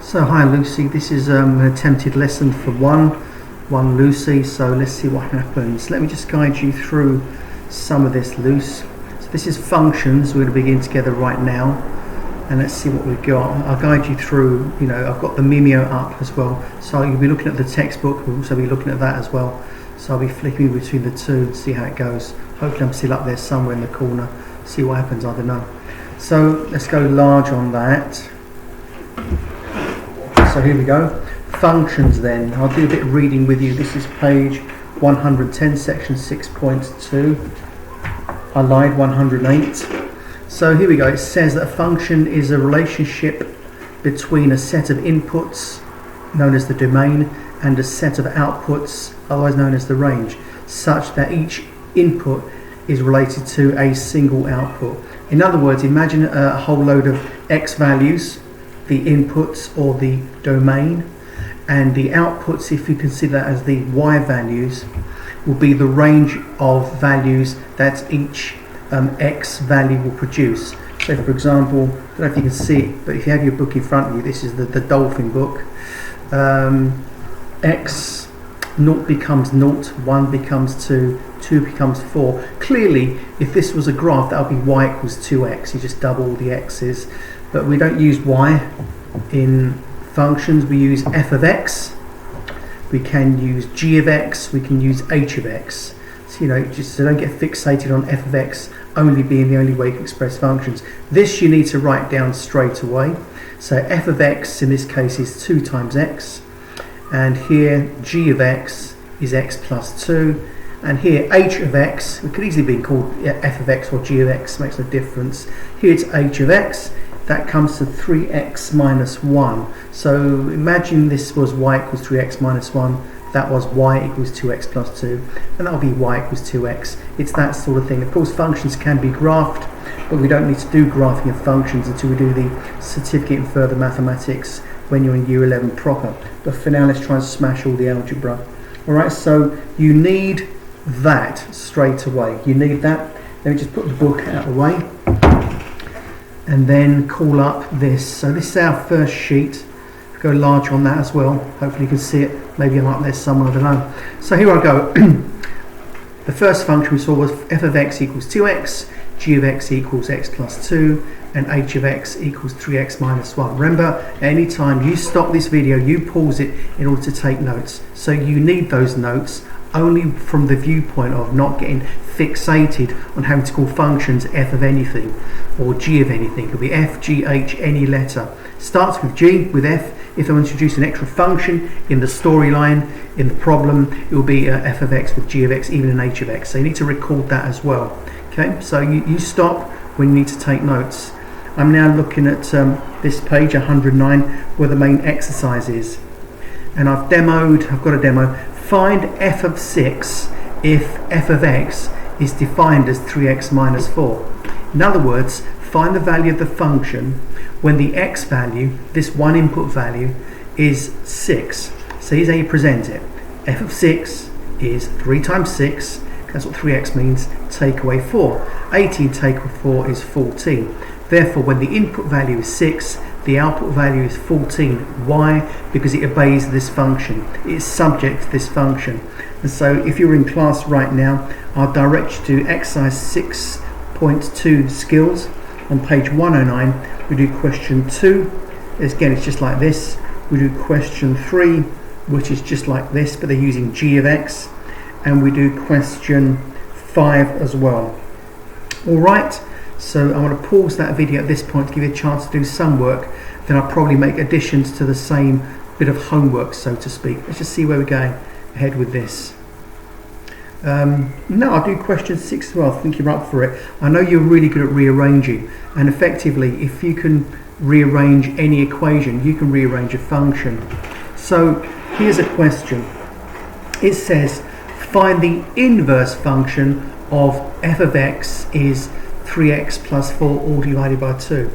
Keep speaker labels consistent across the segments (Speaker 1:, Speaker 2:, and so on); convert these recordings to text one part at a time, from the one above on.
Speaker 1: So hi Lucy, this is an attempted lesson for one Lucy, so let's see what happens. Let me just guide you through some of this, Luce. So this is functions, we're going to begin together right now, and let's see what we've got. I'll guide you through, I've got the Mimeo up as well, so you'll be looking at the textbook, we'll also be looking at that as well. So I'll be flicking between the two and see how it goes. Hopefully I'm still up there somewhere in the corner, see what happens, I don't know. So let's go large on that. So here we go, functions then. I'll do a bit of reading with you. This is page 110, section 6.2. I lied, 108. So here we go, it says that a function is a relationship between a set of inputs, known as the domain, and a set of outputs, otherwise known as the range, such that each input is related to a single output. In other words, imagine a whole load of x values, the inputs or the domain, and the outputs, if you consider that as the y values, will be the range of values that each x value will produce. So for example, I don't know if you can see it, but if you have your book in front of you, this is the dolphin book. X, 0 becomes 0, 1 becomes 2, 2 becomes 4. Clearly, if this was a graph, that would be y equals 2x. You just double all the x's. But we don't use y in functions, we use f of x, we can use g of x, we can use h of x. So, just so don't get fixated on f of x only being the only way you can express functions. This you need to write down straight away. So f of x in this case is 2 times x, and here g of x is x plus 2, and here h of x, it could easily be called f of x or g of x, makes no difference. Here it's h of x, that comes to 3x minus 1. So imagine this was y equals 3x minus 1, that was y equals 2x plus 2, and that'll be y equals 2x. It's that sort of thing. Of course, functions can be graphed, but we don't need to do graphing of functions until we do the certificate in further mathematics when you're in year 11 proper. But for now, let's try and smash all the algebra. Alright, so you need that straight away. You need that. Let me just put the book out of the way and then call up this. So this is our first sheet. Go large on that as well. Hopefully you can see it. Maybe I'm up there somewhere, I don't know. So here I go. The first function we saw was f of x equals 2x, g of x equals x plus 2, and h of x equals 3x minus 1. Remember, anytime you stop this video, you pause it in order to take notes. So you need those notes only from the viewpoint of not getting fixated on having to call functions f of anything or g of anything. It could be f, g, h, any letter. Starts with g, with f. If I introduce an extra function in the storyline, in the problem, it will be f of x with g of x, even an h of x. So you need to record that as well. Okay, so you stop when you need to take notes. I'm now looking at this page 109 where the main exercise is. And I've got a demo. Find f of 6 if f of x is defined as 3x minus 4. In other words, find the value of the function when the x value, this one input value, is 6. So here's how you present it. F of 6 is 3 times 6, that's what 3x means, take away 4. 18 take away 4 is 14. Therefore, when the input value is 6, the output value is 14. Why? Because it obeys this function. It's subject to this function. And so if you're in class right now, I'll direct you to exercise 6.2 skills. On page 109, we do question 2. Again, it's just like this. We do question 3, which is just like this, but they're using g of x. And we do question 5 as well. All right. So I'm going to pause that video at this point to give you a chance to do some work. Then I'll probably make additions to the same bit of homework, so to speak. Let's just see where we're going ahead with this. No, I'll do question 6 as well. I think you're up for it. I know you're really good at rearranging, and effectively, if you can rearrange any equation, you can rearrange a function. So here's a question. It says, find the inverse function of f of x is 3x plus 4 all divided by 2.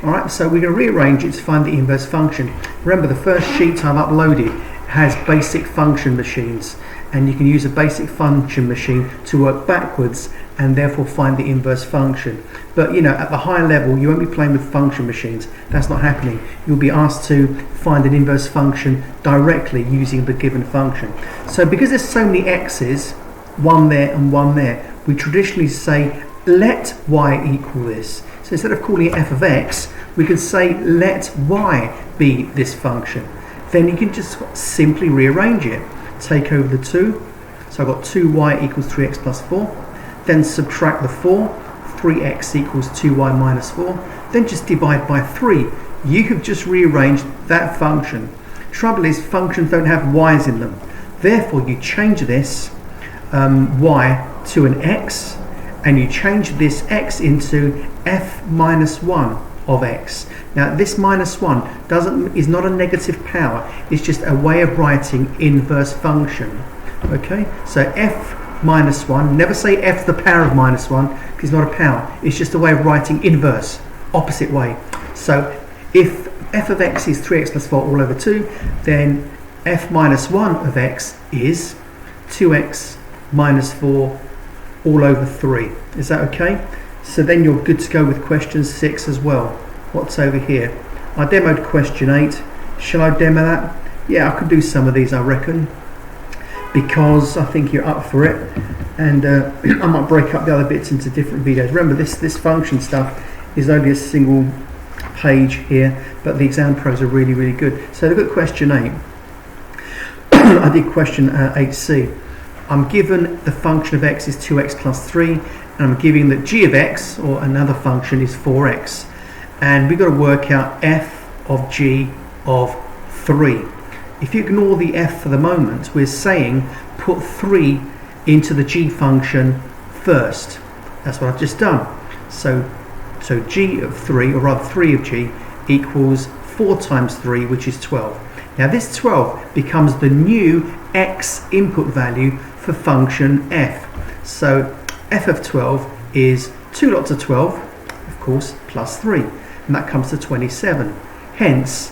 Speaker 1: Alright, so we're going to rearrange it to find the inverse function. Remember, the first sheet I've uploaded has basic function machines, and you can use a basic function machine to work backwards and therefore find the inverse function. But you know, at the higher level, you won't be playing with function machines. That's not happening. You'll be asked to find an inverse function directly using the given function. So because there's so many x's, one there and one there, we traditionally say let y equal this. So instead of calling it f of x, we can say let y be this function. Then you can just simply rearrange it. Take over the 2, so I've got 2y equals 3x plus 4, then subtract the 4, 3x equals 2y minus 4, then just divide by 3. You have just rearranged that function. Trouble is, functions don't have y's in them. Therefore, you change this y to an x, and you change this x into f minus 1 of x. Now this minus 1 is not a negative power, it's just a way of writing inverse function. Okay, so f minus 1, never say f to the power of minus 1, because it's not a power, it's just a way of writing inverse, opposite way. So if f of x is 3x plus 4 all over 2, then f minus 1 of x is 2x minus 4 all over 3. Is that okay? So then you're good to go with question 6 as well. What's over here? I demoed question 8. Shall I demo that? Yeah, I could do some of these, I reckon, because I think you're up for it, and I might break up the other bits into different videos. Remember, this function stuff is only a single page here, but the exam pros are really, really good. So look at question 8. I did question 8c. I'm given the function of x is 2x plus 3, and I'm giving that g of x, or another function, is 4x. And we've got to work out f of g of 3. If you ignore the f for the moment, we're saying put 3 into the g function first. That's what I've just done. So g of 3, or rather 3 of g, equals 4 times 3, which is 12. Now this 12 becomes the new x input value for function f. So f of 12 is 2 lots of 12, of course, plus 3. And that comes to 27. Hence,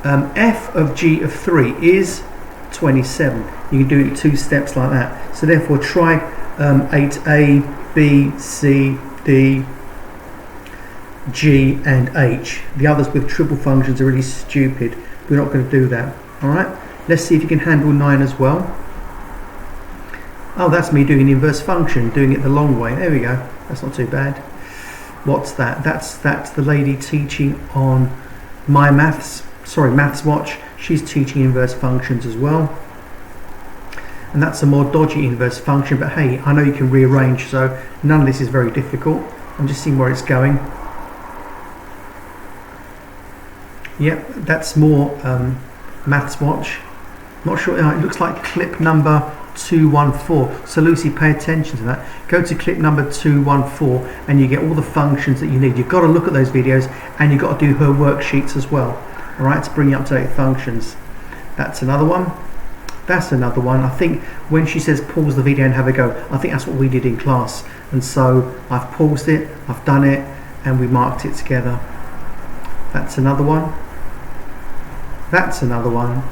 Speaker 1: f of g of 3 is 27. You can do it in 2 steps like that. So therefore, try 8a, b, c, d, g, and h. The others with triple functions are really stupid. We're not going to do that. All right. Let's see if you can handle 9 as well. Oh, that's me doing an inverse function, doing it the long way. There we go. That's not too bad. What's that? That's the lady teaching on Maths Watch. She's teaching inverse functions as well. And that's a more dodgy inverse function, but hey, I know you can rearrange, so none of this is very difficult. I'm just seeing where it's going. Yep, that's more Maths Watch. Not sure, it looks like clip number 214. So Lucy, pay attention to that. Go to clip number 214 and you get all the functions that you need. You've got to look at those videos, and you've got to do her worksheets as well. Alright, to bring you up to date functions. That's another one. That's another one. I think when she says pause the video and have a go, I think that's what we did in class. And so I've paused it, I've done it, and we marked it together. That's another one. That's another one.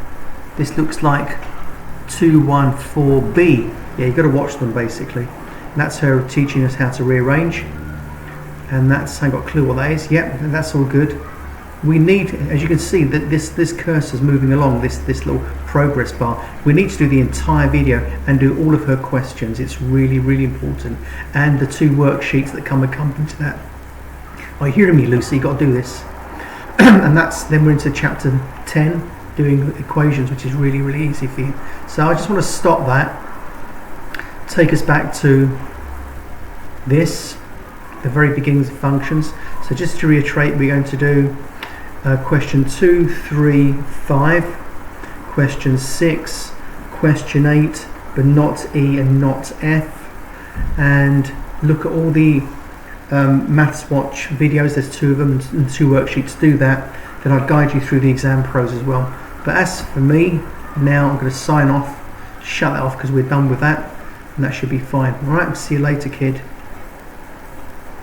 Speaker 1: This looks like 214b. Yeah, you've got to watch them basically. And that's her teaching us how to rearrange. And that's, I haven't got a clue what that is. Yep, that's all good. We need, as you can see, that this cursor is moving along, this little progress bar. We need to do the entire video and do all of her questions. It's really, really important. And the 2 worksheets that come accompanying to that. Are you hearing me, Lucy? You've got to do this. And then we're into chapter 10, doing equations, which is really, really easy for you. So I just want to stop that, take us back to this, the very beginnings of functions. So just to reiterate, we're going to do question 2, 3, 5, question 6, question 8, but not E and not F, and look at all the Maths Watch videos. There's 2 of them and 2 worksheets. Do that, then I'll guide you through the exam pros as well. But as for me, now I'm going to sign off, shut that off because we're done with that, and that should be fine. Alright, see you later, kid.